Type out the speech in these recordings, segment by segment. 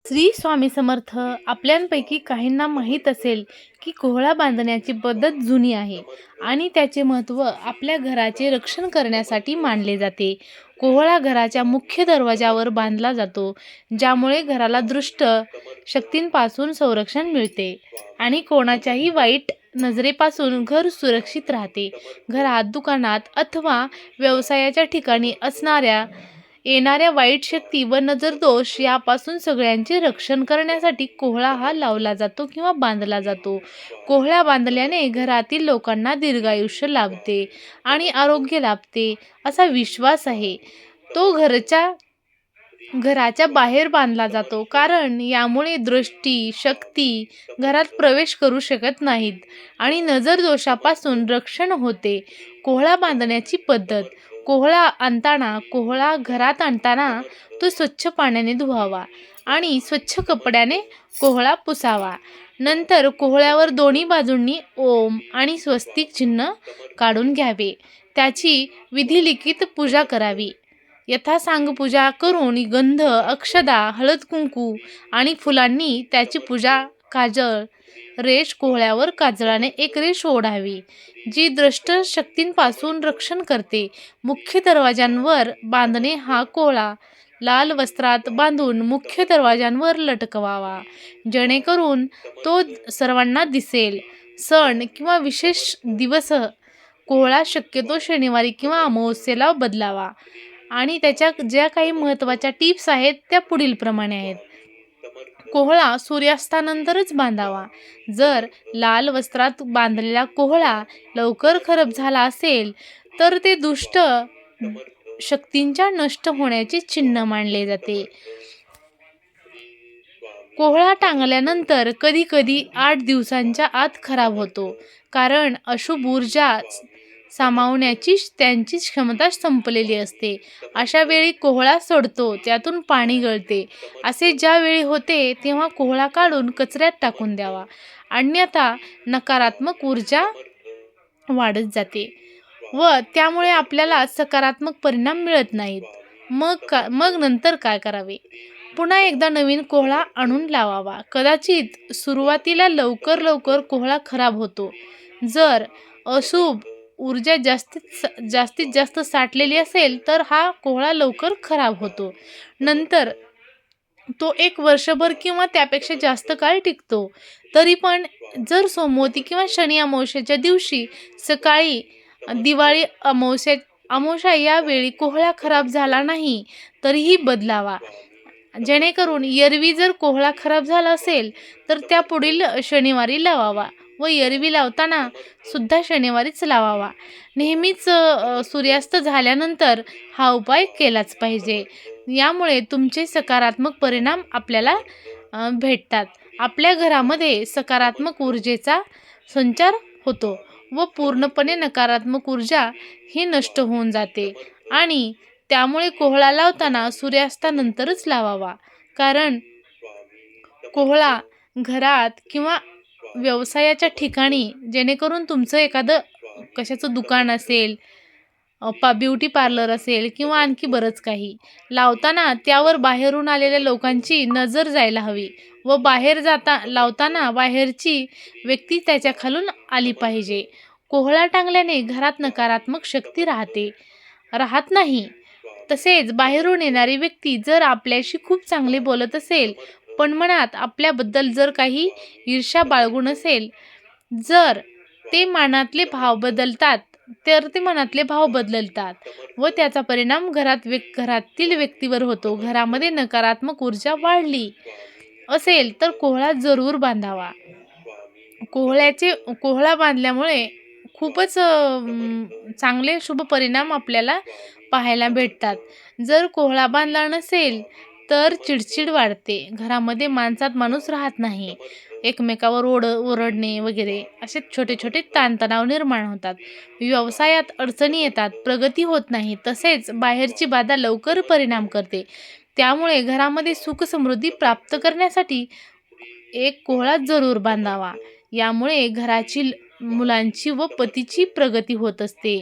श्री स्वामी समर्थ. आपल्यांपैकी काहींना माहीत असेल की कोहळा बांधण्याची पद्धत जुनी आहे आणि त्याचे महत्त्व आपल्या घराचे रक्षण करण्यासाठी मानले जाते. कोहळा घराच्या मुख्य दरवाजावर बांधला जातो, ज्यामुळे घराला दुष्ट शक्तींपासून संरक्षण मिळते आणि कोणाच्याही वाईट नजरेपासून घर सुरक्षित राहते. घरात, दुकानात अथवा व्यवसायाच्या ठिकाणी येणाऱ्या वाईट शक्ती व नजरदोष यापासून सगळ्यांचे रक्षण करण्यासाठी कोहळा हा लावला जातो किंवा बांधला जातो. कोहळा बांधल्याने घरातील लोकांना दीर्घायुष्य लाभते आणि आरोग्य लाभते असा विश्वास आहे. तो घराच्या बाहेर बांधला जातो, कारण यामुळे दृष्टी शक्ती घरात प्रवेश करू शकत नाहीत आणि नजरदोषापासून रक्षण होते. कोहळा बांधण्याची पद्धत. कोहळा घरात आणताना तो स्वच्छ पाण्याने धुवावा आणि स्वच्छ कपड्याने कोहळा पुसावा. नंतर कोहळ्यावर दोन्ही बाजूंनी ओम आणि स्वस्तिक चिन्ह काढून घ्यावे. त्याची विधिलिखित पूजा करावी. यथासांग पूजा करून गंध, अक्षदा, हळद कुंकू आणि फुलांनी त्याची पूजा. काजळ रेष. कोहळ्यावर काजळाने एक रेष ओढावी, जी दुष्ट शक्तींपासून रक्षण करते. मुख्य दरवाज्यांवर बांधणे. हा कोहळा लाल वस्त्रात बांधून मुख्य दरवाज्यांवर लटकवावा, जेणेकरून तो सर्वांना दिसेल. सण किंवा विशेष दिवस. कोहळा शक्यतो शनिवारी किंवा अमावस्येला बदलावा. आणि त्याच्या ज्या काही महत्त्वाच्या टिप्स आहेत त्या पुढील प्रमाणे आहेत. कोहळा सूर्यास्तानंतरच बांधावा. जर लाल वस्त्रात बांधलेला कोहळा लवकर खराब झाला असेल तर ते दुष्ट शक्तींच्या नष्ट होण्याचे चिन्ह मानले जाते. कोहळा टांगल्यानंतर कधीकधी 8 दिवसांच्या आत खराब होतो, कारण अशुभ ऊर्जा सामावण्याची त्यांची क्षमता संपलेली असते. अशा वेळी कोहळा सडतो, त्यातून पाणी गळते. असे ज्या वेळी होते तेव्हा कोहळा काढून कचऱ्यात टाकून द्यावा, अन्यथा नकारात्मक ऊर्जा वाढत जाते व त्यामुळे आपल्याला सकारात्मक परिणाम मिळत नाहीत. मग नंतर काय करावे? पुन्हा एकदा नवीन कोहळा आणून लावावा. कदाचित सुरुवातीला लवकर कोहळा खराब होतो. जर अशुभ ऊर्जा जास्तीत जास्त साठलेली असेल तर हा कोहळा लवकर खराब होतो. नंतर तो 1 वर्षभर किंवा त्यापेक्षा जास्त काळ टिकतो. तरी पण जर सोमवती किंवा शनी अमावस्येच्या दिवशी सकाळी दिवाळी अमावस्या यावेळी कोहळा खराब झाला नाही तरीही बदलावा, जेणेकरून एरवी जर कोहळा खराब झाला असेल तर त्या पुढील शनिवारी लावावा व एरवी लावताना सुद्धा शनिवारीच लावावा. नेहमीच सूर्यास्त झाल्यानंतर हा उपाय केलाच पाहिजे. यामुळे तुमचे सकारात्मक परिणाम आपल्याला भेटतात. आपल्या घरामध्ये सकारात्मक ऊर्जेचा संचार होतो व पूर्णपणे नकारात्मक ऊर्जा ही नष्ट होऊन जाते. आणि त्यामुळे कोहळा लावताना सूर्यास्तानंतरच लावावा, कारण कोहळा घरात किंवा व्यवसायाच्या ठिकाणी, जेणेकरून तुमचं एखादं कशाचं दुकान असेल, ब्युटी पार्लर असेल किंवा आणखी बरंच काही, लावताना त्यावर बाहेरून आलेल्या लोकांची नजर जायला हवी व लावताना बाहेरची व्यक्ती त्याच्या खालून आली पाहिजे. कोहळा टांगल्याने घरात नकारात्मक शक्ती राहत नाही. तसेच बाहेरून येणारी व्यक्ती जर आपल्याशी खूप चांगले बोलत असेल, पण मनात आपल्याबद्दल जर काही ईर्ष्या बाळगून असेल, जर ते मनातले भाव बदलतात व त्याचा परिणाम घरातील व्यक्तीवर होतो. घरामध्ये नकारात्मक ऊर्जा वाढली असेल तर कोहळा जरूर बांधावा. कोहळा बांधल्यामुळे खूपच चांगले शुभ परिणाम आपल्याला पाहायला भेटतात. जर कोहळा बांधला नसेल तर चिडचिड वाढते. घरामध्ये माणसात माणूस राहत नाही. एकमेकावर ओरडणे वगैरे असे छोटे ताणतणाव निर्माण होतात. व्यवसायात अडचणी येतात, प्रगती होत नाही. तसेच बाहेरची बाधा लवकर परिणाम करते. त्यामुळे घरामध्ये सुख समृद्धी प्राप्त करण्यासाठी एक कोहळा जरूर बांधावा. यामुळे घराची, मुलांची व पतीची प्रगती होत असते.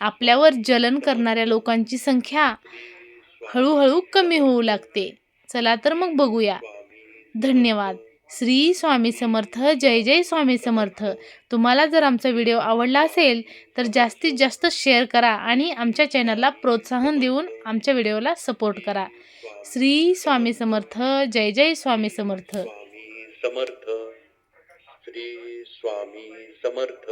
आपल्यावर जलन करणाऱ्या लोकांची संख्या हळूहळू कमी होऊ लागते. चला तर मग बघूया. धन्यवाद. श्री स्वामी समर्थ. जय जय स्वामी समर्थ. तुम्हाला जर आमचा व्हिडिओ आवडला असेल तर जास्तीत जास्त शेअर करा आणि आमच्या चॅनलला प्रोत्साहन देऊन आमच्या व्हिडिओला सपोर्ट करा. श्री स्वामी समर्थ. जय जय स्वामी समर्थ. स्वामी समर्थ. श्री स्वामी समर्थ.